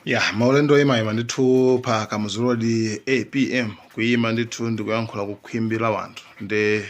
Ya maulendo ima ndithu pa Kamuzu di 8 pm kuima ndithu ndikuyankhula kukhwimbi la wanthu ndi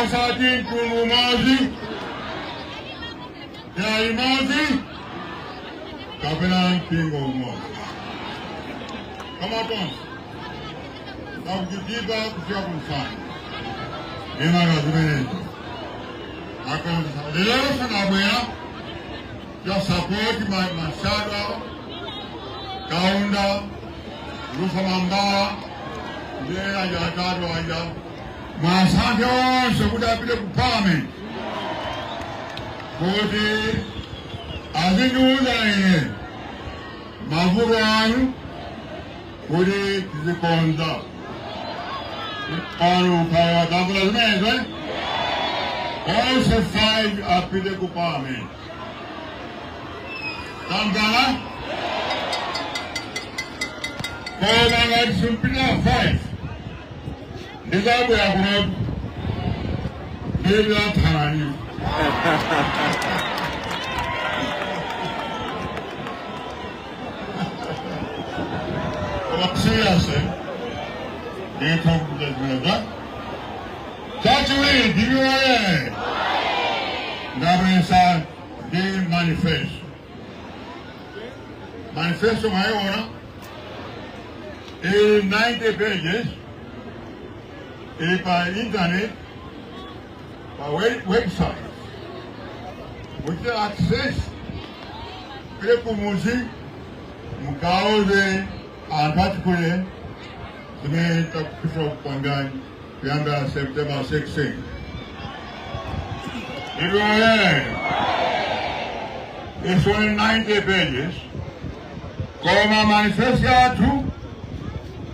Constantine Tumumazi, Yaimazi, Kapelan King of Moses. Come on, Tom. Now, give back to your concern. The level from Abuya, your support my shadow, Kaunda, Rufamamba, Dena Yagado, Masajo, so would have been a parliament. Kodi, Azinu, Maburan, Kodi, the Konda. All five are Peter Kupami. Tamgala? Komangat Sumpina 5. Nizabu Yagrod. Bila Tarani. What seriously? They talk to the brother. Chachuri, give you a Gabriel, they manifest. Manifesto my owner in 90 pages, by internet, by website, which you access, people music, Mukauze, and particularly. The main Bishop Pangan, September 16. It's only 90 pages. Koma manifesto tu,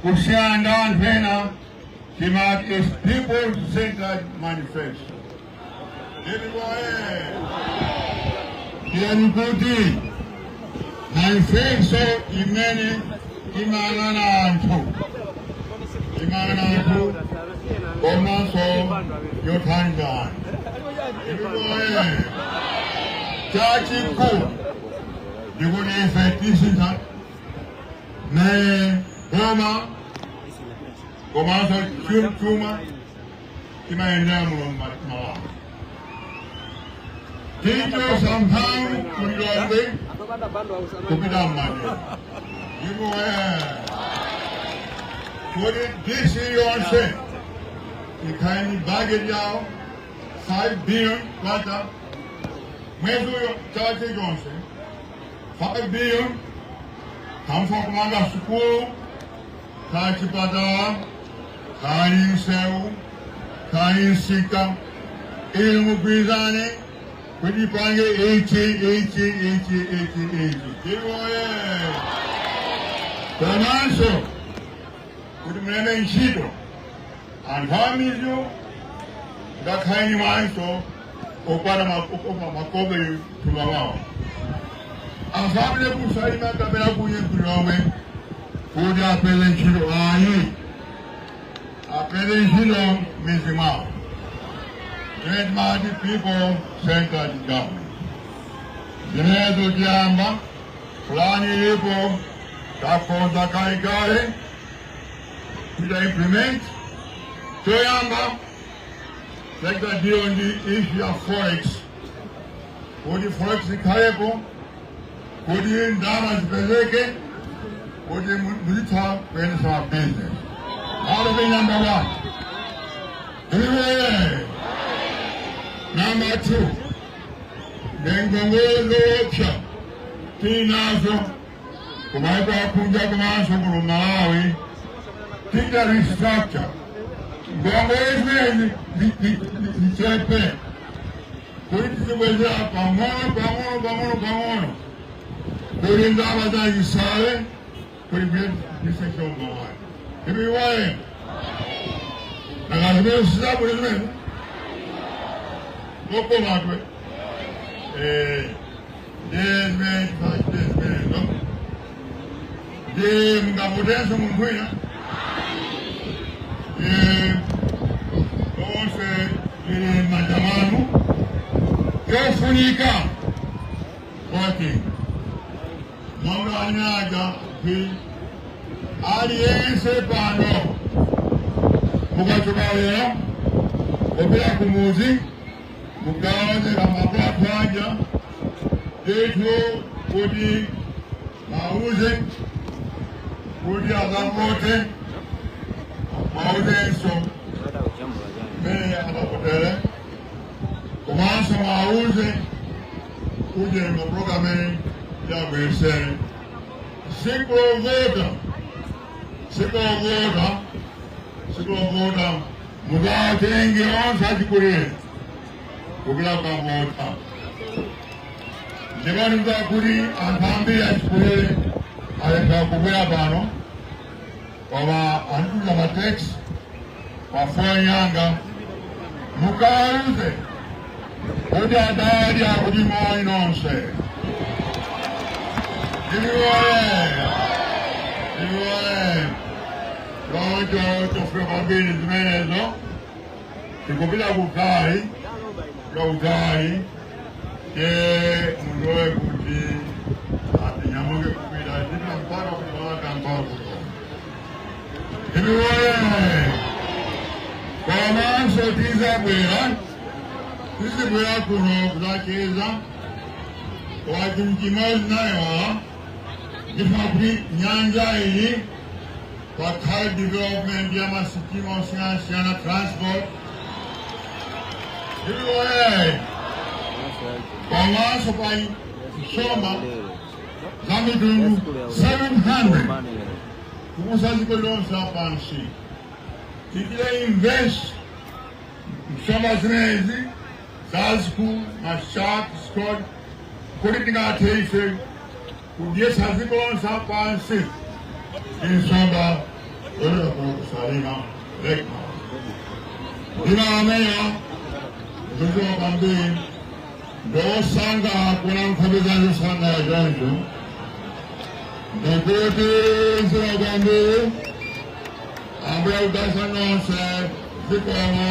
Kushanda and Vena, Kimat is people-centered manifesto. Kianukuti, manifesto imeni, imanana antu. Imanaku, Omaso, Yotangan. Chachi Ku, the good effect is that Ne Goma, Gomaso Chuma, Imanamo Mala. Teach you somehow to your way to be done, money. You go ahead. This is your say. You kindly bag it down, 5 billion, water. Where's your charge Johnson? 5 billion, come from Commander School, Kachipada, Kain Sew, Kain Sika, Ilmu Bizani, with the Panga 80. Give away. Tomaso. Kutumene nchito anfamizo ngakhaini maiso opana makobe tumawao afamile kusalima kabela kunye kulowe kudi apele nchito ayi apele nchito mizimao Great mighty people centered government zinezo jamba fulani lipo takonza kaikare to implement Toyamba, like the deal on the issue of Forex. Would the Forex in Kayapo, would the Damas Bezeke, would the Mulita Venice of business. How to be number 1. Number 2. Then go workshop. Tinazo, Kumaiba Punja Kumaso Malawi. Think that restructure. Bongo is the chepe. Politics was up. Pamono. During the Amazon, you saw it. Could you get this section of my life? If you want it, I got to stop with it. Go come out with it. This man, no? The Mugabudenso Munguina. Maandamano yafunika wote mambo anaga aliyense pano mukatubalera opera kumuzi mugawane amapla kwaja deto kodi mauze kodi azamote mauze so me abapotere komanso mauze kuje no programe ya besere single voter mugatenge onsa chikure kubila kwa vota ndibani mtakuri antambi ya chikure aleka kubila bano waba antuza matex wafanyanga mukaruze kuja dari ya kujimo inonse Divuole Rojo tofre bambini zmenezo tikupila kukai ke mundoe kuti atinyamuke kupila zita mpaka kupala mpaka Divuole kwa manso tiza bwera kuno kuzacheza watu mkimozi nayo Jifabri nyanja hii kwa third development ya masitima usiana transport hiyo kwa maso kwa shoma zami dungu 700 kumusazi kolonsa pansi tikile invest shoma zinezi zazku mashak squad politika teife Yes, has it gone up and sit in Samba, Salima, Lekma. Dinamea, Zuzo Bambi, Do Sanga, Kulam Kabizan Sanga, Janju, the British Bambi, Abel doesn't know, sir, Zikama.